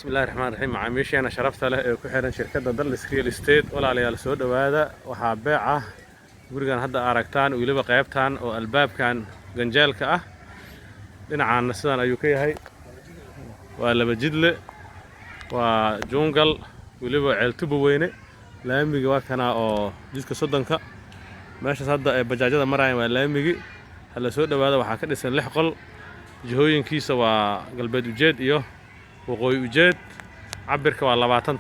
بسم الله الرحمن الرحيم macaamiisheena sharafta leh ee ku xiran shirkadda Dallas Real Estate walaalayaal soo dhawaada waxaa beec ah gurigan hadda aragtaan waliba qaybtan oo albaabkan ganjeelka ah dhinacaan sidan ayuu ka yahay waa laba jidle waa jungle waliba ceeltuba weyne laamiga waa kana oo jidka soddonka meeshaas hadda ay bajaajada marayaan waa laamigi hala soo dhawaada waxaa ka dhisan 6 qol jihooyinkiisa waa galbeed ujeed iyo waqooyi ujeed cabirka waa 20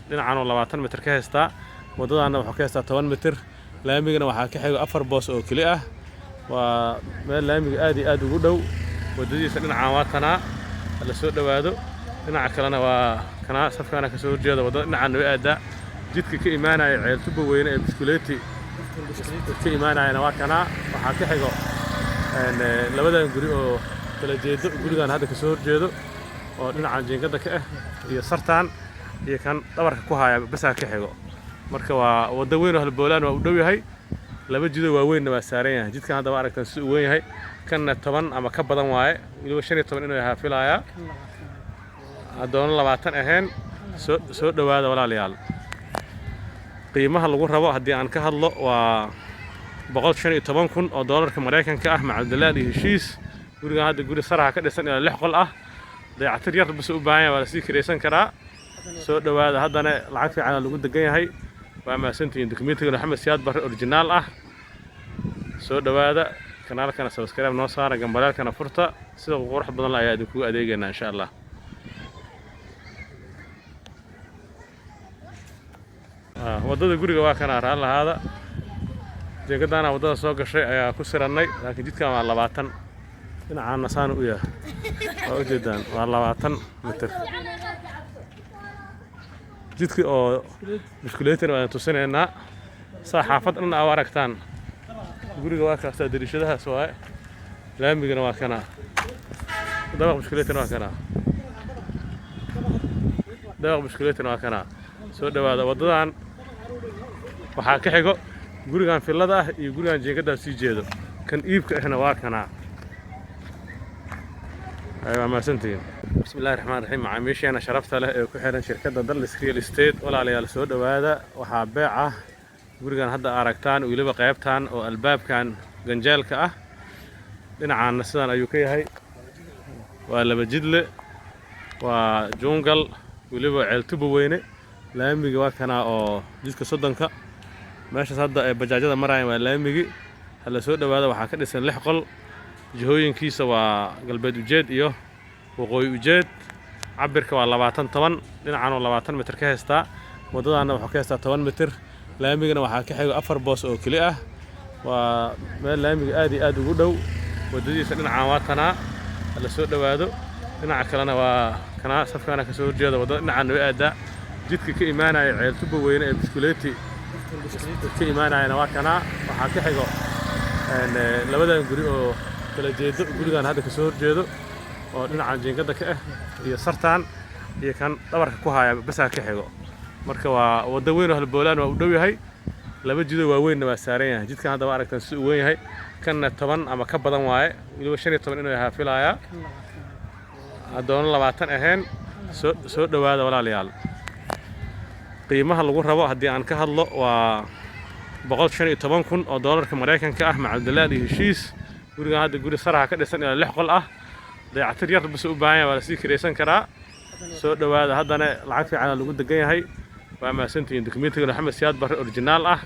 dhinacaan oo 20 mitir ka heystaa wadadana waxa ka heystaa 10 mitir laamigana waxa ka xigo 4 boos oo kali ah waa meel laamiga aad ugu dhow wadadiisa dhinacaan waa kana la soo dhawaado dhinaca kalena waa kana safkaana ka soo horjeeda wadada dhinacaan way aada jidka ka imaanaya ceeltuba weyne ee biskuleeti ka imaanayana waa kana waxa ka xigo labadan guri oo kala jeedo gurigan hadda ka soo horjeedo oo dhinaca jiingada ka ah iyo sartaan iyo kan dhabarka ku haya basaa ka xigo marka waa wada weyn oo halboolaan waa u dhow yahay laba jido waaweyn waa saaran yahay jidkan hadda waa aragtaan si weyn yahay kanna 10 ama ka badan waaye waliba 15 inuu yahay filaya adoon 20 ahayn soo dhawaada walaalayaal qiimaha lagu rabo haddii aan ka hadlo waa $115,000 oo doolarka Mareykanka ah macal dalaal iyo heshiis gurigan hadda guri saraha ka dhisan ilaa 6 qol ah dayactir yar bas u baahan yahay waa la sii kireysan karaa soo dhawaada haddana lacag fiican lagu degan yahay waa maasantiin dokumentiga Maxamed Siyaad Barre original ah soo dhawaada kanaalkana subscribe noo saara gambalaalkana furta sida qurux badan la ayaa idinku adeegaynaa insha Allah wadada guriga waa kana raal lahaada jeegadaana wadada soo gashay ayaa ku siranay laakiin jidkan waa 20 dhinacaan nasaan u yahay waa ujeedaan waa 20 mitir jidkii oo biskuleetina waan tusinayna saxaafad dhan aad aragtaan guriga waa ka soo dirishadahaas waa laamigana waa kana dabaq biskuleetina waa kana dabaq biskuleetina waa kana soo dhawaada wadadan waxaa ka xigo gurigan filada ah iyo gurigan jeegada sii jeedo kan iibka ahna waa kana أيوة ما سنتين بسم الله الرحمن الرحيم macaamiisheena sharafta leh ee ku xiran shirkadda Dallas Real Estate walaalayaal soo dhawaada waxaa beec ah gurigan hadda aragtaan waliba qaybtan oo albaabkan ganjeelka ah dhinacaan sidan ayuu ka yahay waa laba jidle waa jungle waliba ceeltuba weyne laamiga waa kana oo jidka soddonka meeshaas hadda ay bajaajada marayaan waa laamigi hala soo dhawaada waxaa ka dhisan 6 qol jihooyinkiisa waa galbeed ujeed iyo waqooyi ujeed cabirka waa 20 dhinacaan oo 20 mitir ka heystaa wadadana waxa ka heystaa 10 mitir laamigana waxa ka xigo 4 boos oo kali ah waa meel laamiga aad ugu dhow wadadiisa dhinacaan waa kana la soo dhawaado dhinaca kalena waa kana safkaana ka soo horjeeda wadada dhinacaan way aada jidka ka imaanaya ceeltuba weyne ee biskuleeti ka imaanayana waa kana waxa ka xigo labadan guri oo kala jeedo gurigan hadda ka soo horjeedo oo dhinaca jiingada ka ah iyo sartaan iyo kan dhabarka ku haya basaa ka xigo marka waa wada weyn oo halboolaan waa u dhow yahay laba jido waaweyn waa saaran yahay jidkan hadda waa aragtaan si weyn yahay kanna 10 ama ka badan waaye waliba 15 inuu yahay filaya adoon 20 ahayn soo dhawaada walaalayaal qiimaha lagu rabo haddii aan ka hadlo waa $115,000 oo doolarka Mareykanka ah macal dalaal iyo heshiis gurigan hadda guri saraha ka dhisan ilaa 6 qol ah dayactir yar bas u baahan yahay waa la sii kireysan karaa soo dhawaada haddana lacag fiican lagu degan yahay waa maasantiin dokumentiga Maxamed Siyaad Barre original ah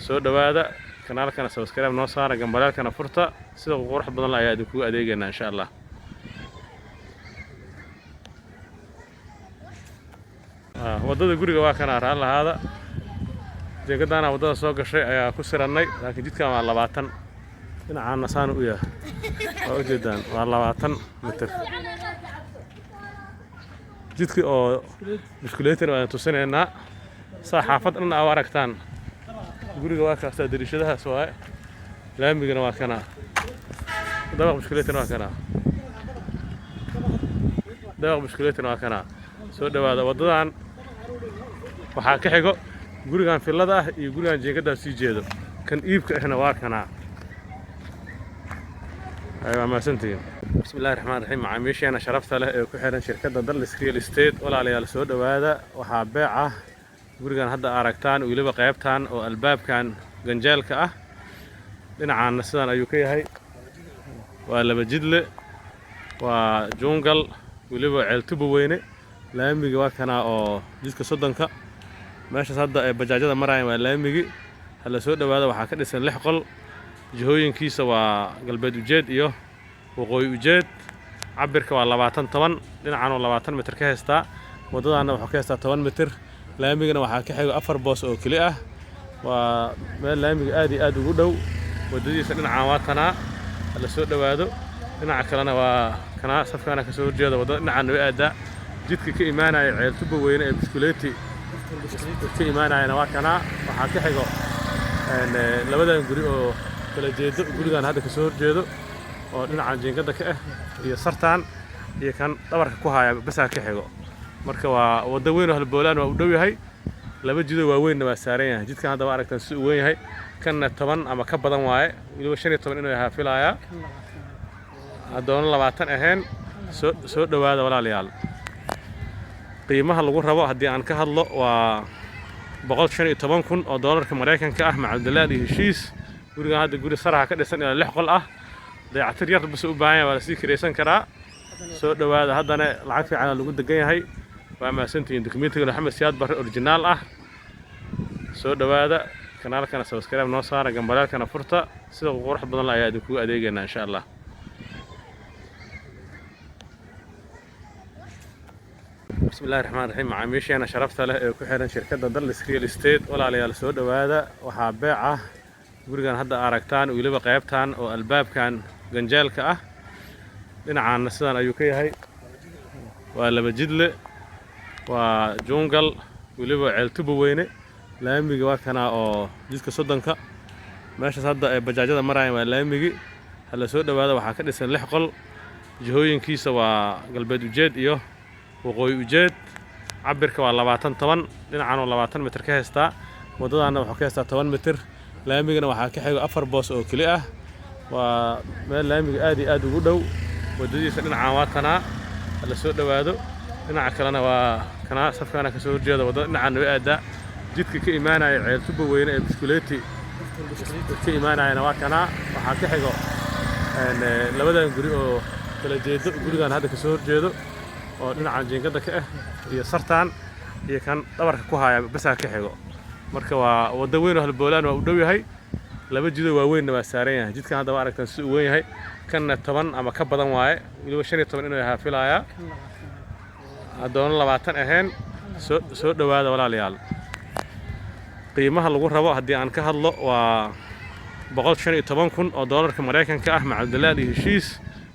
soo dhawaada kanaalkana subscribe noo saara gambalaalkana furta sida qurux badan la ayaa idinku adeegaynaa insha Allah wadada guriga waa kana raal lahaada jeegadaana wadada soo gashay ayaa ku siranay laakiin jidkan waa 20 dhinacaan nasaan u yahay waa ujeedaan waa 20 mitir jidkii oo biskuleetina waan tusinayna saxaafad dhan aad aragtaan guriga waa ka soo dirishadahaas waa laamigana waa kana dabaq biskuleetina waa kana dabaq biskuleetina waa kana soo dhawaada wadadan waxaa ka xigo gurigan filada ah iyo gurigan jeegada sii jeedo kan iibka ahna waa kana أيوة ما سنتين. بسم الله الرحمن الرحيم macaamiisheena sharafta leh ee ku xiran shirkadda Dallas Real Estate walaalayaal soo dhawaada waxaa beeca gurigan hadda aragtaan weliba qaybtan oo albaabkan ganjeelka ah dhinacan sidan ayuu ka yahay waa laba jidle waa jungle weliba ceeltuba weyne laamiga waa kana oo jidka soddonka meeshaas hadda ay bajaajada marayaan waa laamigi hala soo dhawaada waxaa ka dhisan 6 qol jihooyinkiisa waa galbeed ujeed iyo waqooyi ujeed cabirka waa 20 dhinacan oo 20 mitir ka heystaa wadadana waxa ka heystaa 10 mitir laamigana waxaa ka xigo 4 boos oo kali ah waa meel laamiga aad iyo aad ugu dhow wadadiisa dhinacan waa kana la soo dhawaado dhinaca kalena waa kana safkana ka soo horjeeda wadada dhinacan way aada jidka ka imaanaya ceeltuba weyne ee biskuleeti ka imaanayana waa kana waxaa ka xigo labadan guri oo kala jeedo gurigan hadda ka soo horjeedo oo dhinacan jiingada ka ah iyo sartaan iyo kan dhabarka ku haya basaa ka xigo marka waa wada weyn oo halboolaan waa u dhow yahay laba jido waaweynna waa saaran yahay jidkan hadda waa aragtaan si u weyn yahay kanna 10 ama ka badan waaye weliba 15 inuu yahay filaaya adoon 20 ahayn soo dhawaada walaalayaal qiimaha lagu rabo haddii aan ka hadlo waa 115,000 oo doolarka Mareykanka ah macal dalaal iyo heshiis gurigan hadda guri saraha ka dhisan ilaa 6 qol ah dayactir yar bas u baahan yahay waa la sii kireysan karaa soo dhawaada haddana lacag fiican lagu degan yahay waa maasantiin dokumentiga Maxamed Siyaad Barre original ah soo dhawaada kanaalkana subscribe noo saara gambalaalkana furta sida qurux badan la ayaa idinku adeegaynaa insha Allah بسم الله الرحمن الرحيم macaamiisheena sharafta leh ee ku xiran shirkadda Dallas Real Estate walaalayaal soo dhawaada waxaa beeca gurigan hadda aragtaan weliba qaybtan oo albaabkan ganjeelka ah dhinacan sidan ayuu ka yahay waa laba jidle waa jungle weliba ceeltuba weyne laamiga waa kana oo jidka soddonka meeshaas hadda ay bajaajada marayaan waa laamigi hala soo dhawaada waxaa ka dhisan 6 qol jihooyinkiisa waa galbeed ujeed iyo waqooyi ujeed cabirka waa 20 dhinacan oo 20 mitir ka heystaa wadadana waxa ka heystaa 10 mitir laamigana waxaa ka xigo 4 boos oo kali ah waa meel laamiga aad iyo aad ugu dhow wadadiisa dhinacan waa kana la soo dhawaado dhinaca kalena waa kana safkana ka soo horjeeda wadada dhinacan way aada jidka ka imaanaya ceeltuba weyne ee biskuleeti ka imaanayana waa kana waxaa ka xigo labadan guri oo kala jeedo gurigan hadda ka soo horjeedo oo dhinacan jiingada ka ah iyo sartaan iyo kan dhabarka ku haya basaa ka xigo marka waa wada weyn oo halboolaan waa u dhow yahay laba jido waaweynna waa saaran yahay jidkan hadda waa aragtaan si u weyn yahay kanna 10 ama ka badan waaye weliba 15 inuu yahay filaaya adoon 20 ahayn soo dhawaada walaalayaal qiimaha lagu rabo haddii aan ka hadlo waa 115,000 oo doolarka Mareykanka ah macal dalaal iyo heshiis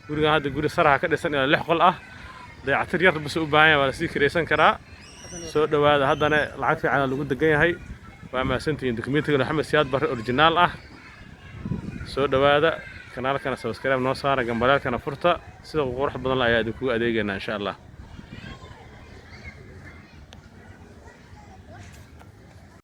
gurigan hadda guri saraha ka dhisan ilaa 6 qol ah dayactir yar bas u baahan yahay waa la sii kireysan karaa soo dhawaada haddana lacag fiican lagu degan yahay waa maasantiin dokumentiga Maxamed Siyaad Barre original ah soo dhawaada kanaalkana subscribe noo saara gambalaalkana furta sida qurux badan la ayaa idinku adeegaynaa insha Allah